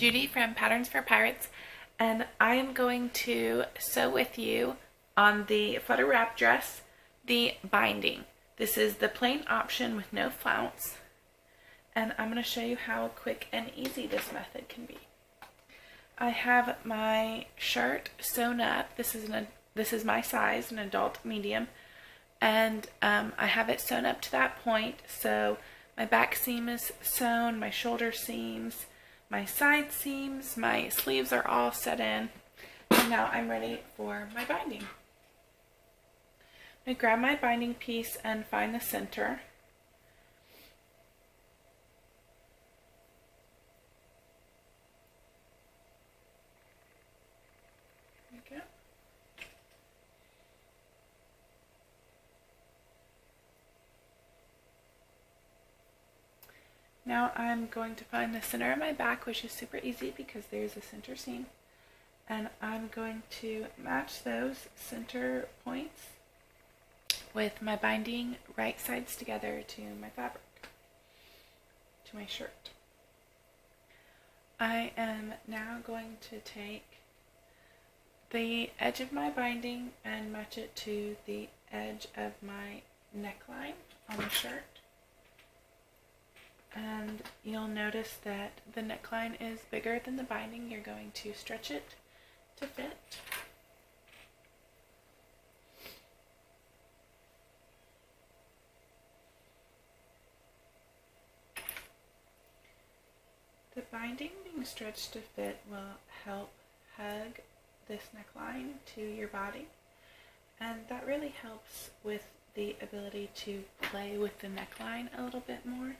Judy from Patterns for Pirates, and I am going to sew with you on the Flutter wrap dress the binding. This is the plain option with no flounce, and I'm going to show you how quick and easy this method can be. I have my shirt sewn up. This is my size, an adult medium, and I have it sewn up to that point. So my back seam is sewn, my shoulder seams, my side seams, my sleeves are all set in, and now I'm ready for my binding. I'm going to grab my binding piece and find the center. There we go. Now I'm going to find the center of my back, which is super easy because there's a center seam, and I'm going to match those center points with my binding right sides together to my fabric, to my shirt. I am now going to take the edge of my binding and match it to the edge of my neckline on the shirt. And you'll notice that the neckline is bigger than the binding. You're going to stretch it to fit. The binding being stretched to fit will help hug this neckline to your body, and that really helps with the ability to play with the neckline a little bit more.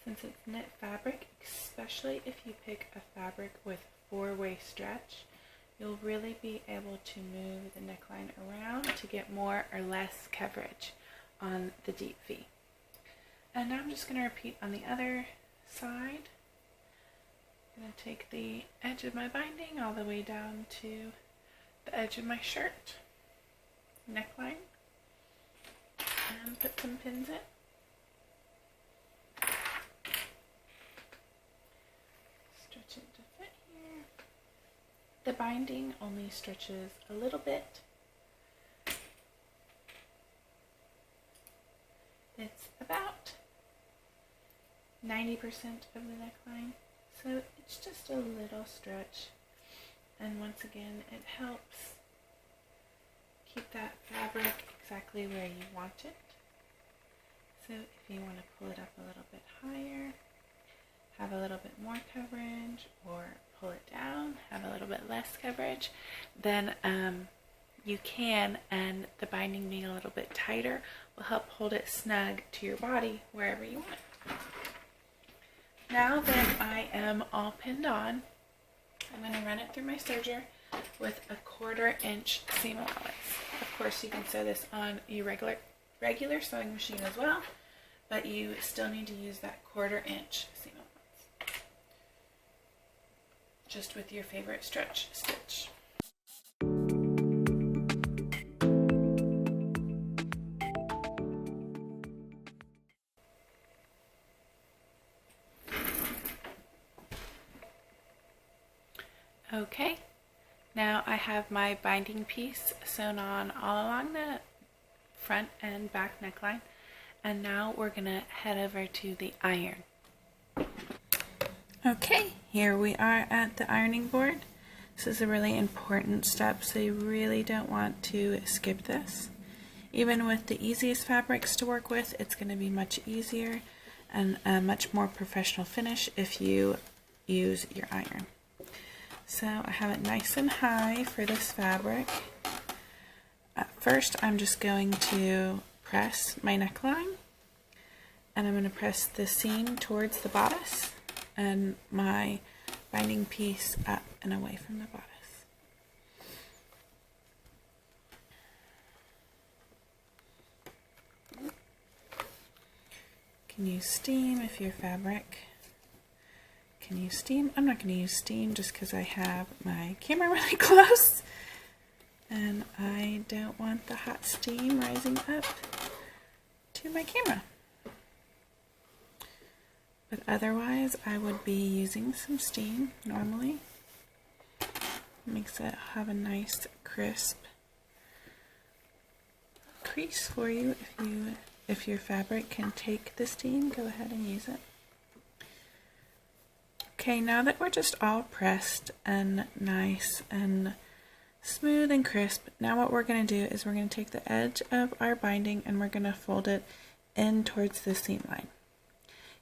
Since it's knit fabric, especially if you pick a fabric with four-way stretch, you'll really be able to move the neckline around to get more or less coverage on the deep V. And now I'm just going to repeat on the other side. I'm going to take the edge of my binding all the way down to the edge of my shirt, neckline, and put some pins in. Stretch it to fit here. The binding only stretches a little bit. It's about 90% of the neckline, so it's just a little stretch. And once again, it helps keep that fabric exactly where you want it. So if you want to pull it up a little bit higher, have a little bit more coverage, or pull it down, have a little bit less coverage, then you can, and the binding being a little bit tighter will help hold it snug to your body wherever you want it. Now that I am all pinned on, I'm going to run it through my serger with a 1/4 inch seam allowance. Of course, you can sew this on your regular sewing machine as well, but you still need to use that 1/4 inch seam allowance, just with your favorite stretch stitch. Okay, now I have my binding piece sewn on all along the front and back neckline, and now we're going to head over to the iron. Okay, here we are at the ironing board. This is a really important step, so you really don't want to skip this. Even with the easiest fabrics to work with, it's going to be much easier and a much more professional finish if you use your iron. So I have it nice and high for this fabric. First, I'm just going to press my neckline, and I'm going to press the seam towards the bodice and my binding piece up and away from the bodice. You can use steam if your fabric can use steam. I'm not going to use steam just because I have my camera really close and I don't want the hot steam rising up to my camera. But otherwise, I would be using some steam normally. Makes it have a nice crisp crease for you. If your fabric can take the steam, go ahead and use it. Okay, now that we're just all pressed and nice and smooth and crisp, now what we're going to do is we're going to take the edge of our binding and we're going to fold it in towards the seam line.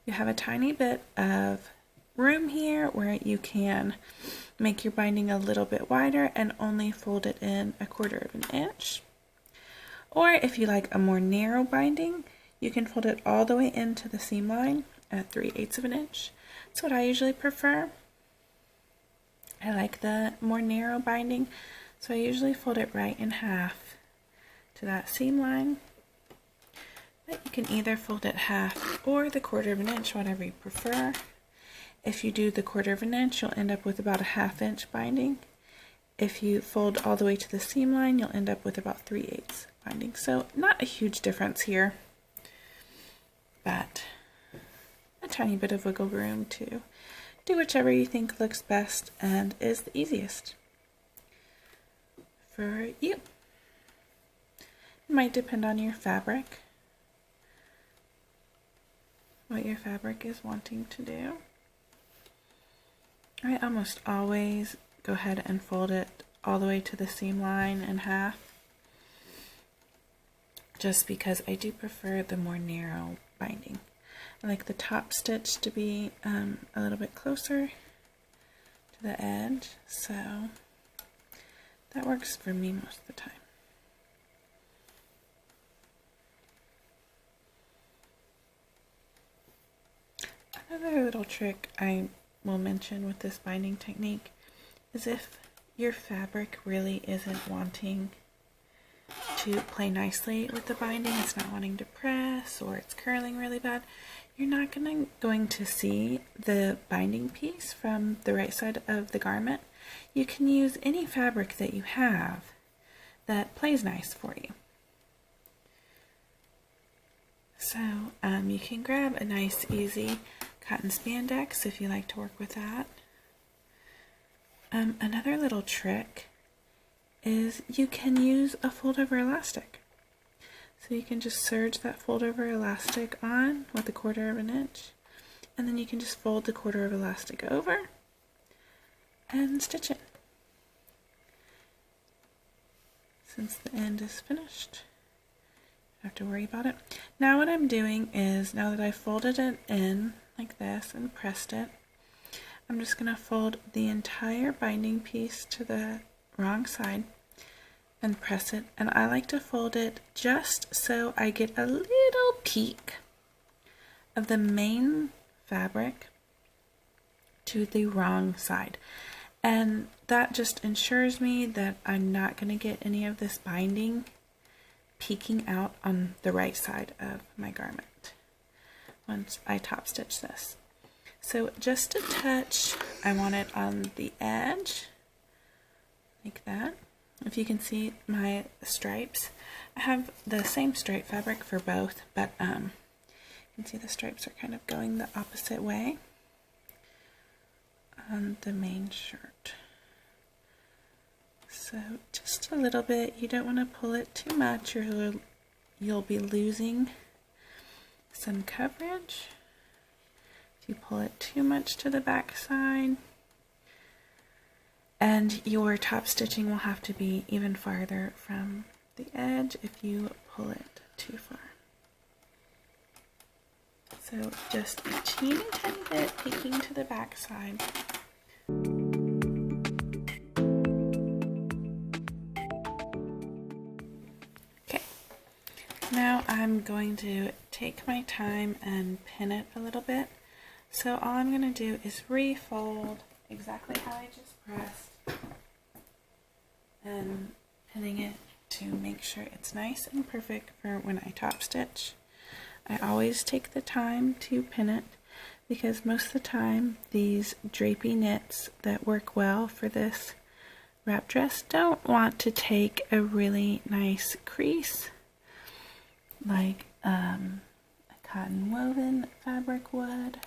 You have a tiny bit of room here where you can make your binding a little bit wider and only fold it in 1/4 of an inch. Or if you like a more narrow binding, you can fold it all the way into the seam line at 3/8 of an inch. That's what I usually prefer. I like the more narrow binding, so I usually fold it right in half to that seam line. But you can either fold it half or the 1/4 of an inch, whatever you prefer. If you do the 1/4 of an inch, you'll end up with about a 1/2 inch binding. If you fold all the way to the seam line, you'll end up with about 3/8 binding. So not a huge difference here, but a tiny bit of wiggle room to do whichever you think looks best and is the easiest for you. It might depend on your fabric, what your fabric is wanting to do. I almost always go ahead and fold it all the way to the seam line in half, just because I do prefer the more narrow binding. I like the top stitch to be a little bit closer to the edge, so that works for me most of the time. Another little trick I will mention with this binding technique is if your fabric really isn't wanting to play nicely with the binding, it's not wanting to press or it's curling really bad, you're not going to see the binding piece from the right side of the garment. You can use any fabric that you have that plays nice for you. So you can grab a nice easy cotton spandex if you like to work with that. Another little trick is you can use a fold over elastic. So you can just serge that fold over elastic on with 1/4 of an inch, and then you can just fold the 1/4 of elastic over and stitch it. Since the end is finished, you don't have to worry about it. Now what I'm doing is, now that I've folded it in like this and pressed it, I'm just going to fold the entire binding piece to the wrong side and press it, and I like to fold it just so I get a little peek of the main fabric to the wrong side, and that just ensures me that I'm not going to get any of this binding peeking out on the right side of my garment once I top stitch this. So just a touch, I want it on the edge like that. If you can see my stripes, I have the same stripe fabric for both, but you can see the stripes are kind of going the opposite way on the main shirt. So just a little bit, you don't want to pull it too much or you'll be losing some coverage. If you pull it too much to the back side, and your top stitching will have to be even farther from the edge if you pull it too far. So just a teeny tiny bit peeking to the back side. Okay, now I'm going to take my time and pin it a little bit. So all I'm going to do is refold exactly how I just pressed and pinning it to make sure it's nice and perfect for when I top stitch. I always take the time to pin it because most of the time these drapey knits that work well for this wrap dress don't want to take a really nice crease like a cotton woven fabric would.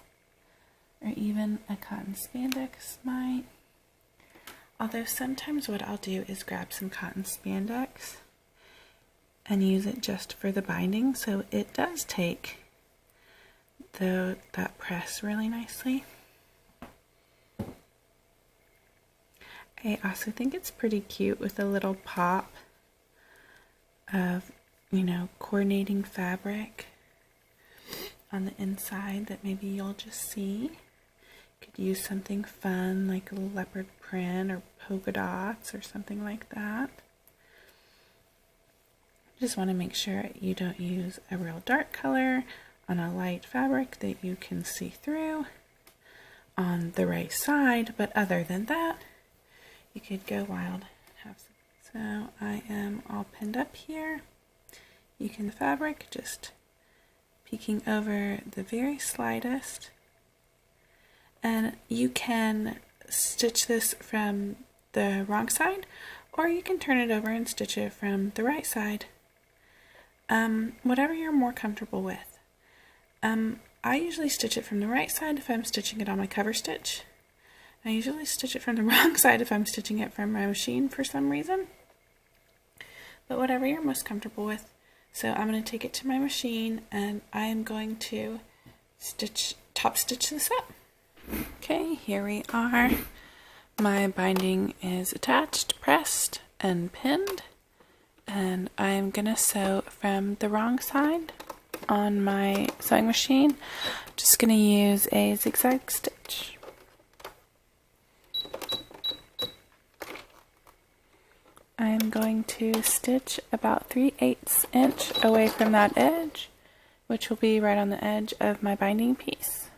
or even a cotton spandex might. Although sometimes what I'll do is grab some cotton spandex and use it just for the binding, so it does take that press really nicely. I also think it's pretty cute with a little pop of, you know, coordinating fabric on the inside that maybe you'll just see. Could use something fun like a leopard print or polka dots or something like that. Just want to make sure you don't use a real dark color on a light fabric that you can see through on the right side, but other than that, you could go wild. So I am all pinned up here. You can the fabric just peeking over the very slightest, and you can stitch this from the wrong side, or you can turn it over and stitch it from the right side. Whatever you're more comfortable with. I usually stitch it from the right side if I'm stitching it on my cover stitch. I usually stitch it from the wrong side if I'm stitching it from my machine for some reason. But whatever you're most comfortable with. So I'm going to take it to my machine and I am going to top stitch this up. Okay, here we are. My binding is attached, pressed, and pinned. And I'm going to sew from the wrong side on my sewing machine. Just going to use a zigzag stitch. I'm going to stitch about 3/8 inch away from that edge, which will be right on the edge of my binding piece.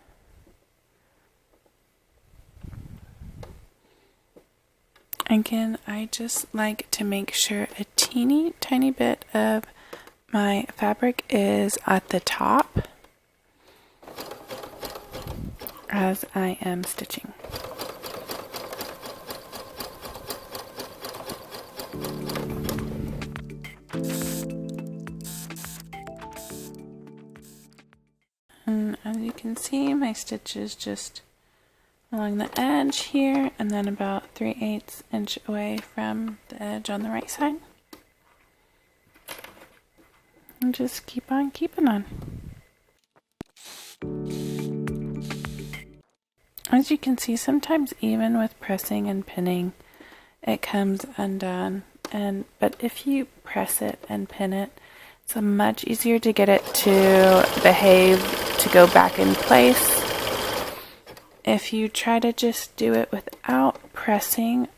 Again, I just like to make sure a teeny tiny bit of my fabric is at the top as I am stitching. And as you can see, my stitch is just along the edge here, and then about 3/8 inch away from the edge on the right side. And just keep on keeping on. As you can see, sometimes even with pressing and pinning, it comes undone. But if you press it and pin it, it's much easier to get it to behave, to go back in place. If you try to just do it without pressing,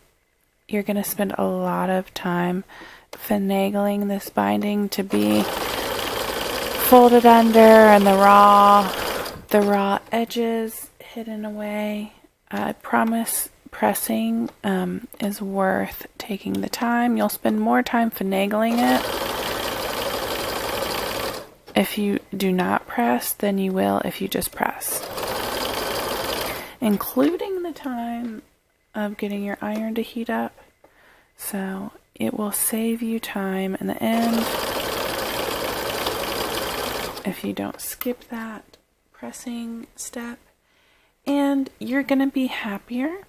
you're going to spend a lot of time finagling this binding to be folded under and the raw edges hidden away. I promise pressing is worth taking the time. You'll spend more time finagling it if you do not press than you will if you just press, including the time of getting your iron to heat up. So it will save you time in the end if you don't skip that pressing step, and you're going to be happier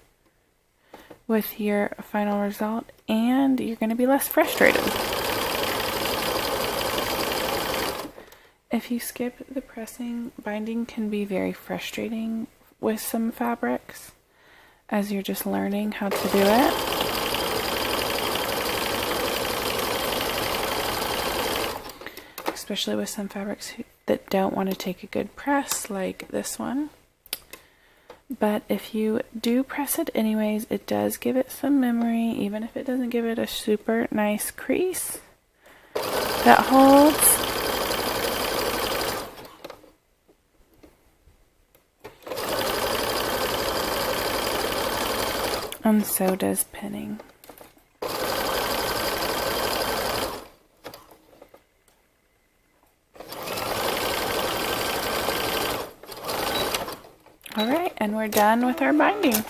with your final result, and you're going to be less frustrated. If you skip the pressing, binding can be very frustrating with some fabrics as you're just learning how to do it. Especially with some fabrics that don't want to take a good press, like this one. But if you do press it anyways, it does give it some memory, even if it doesn't give it a super nice crease that holds. And so does pinning. Alright, and we're done with our binding.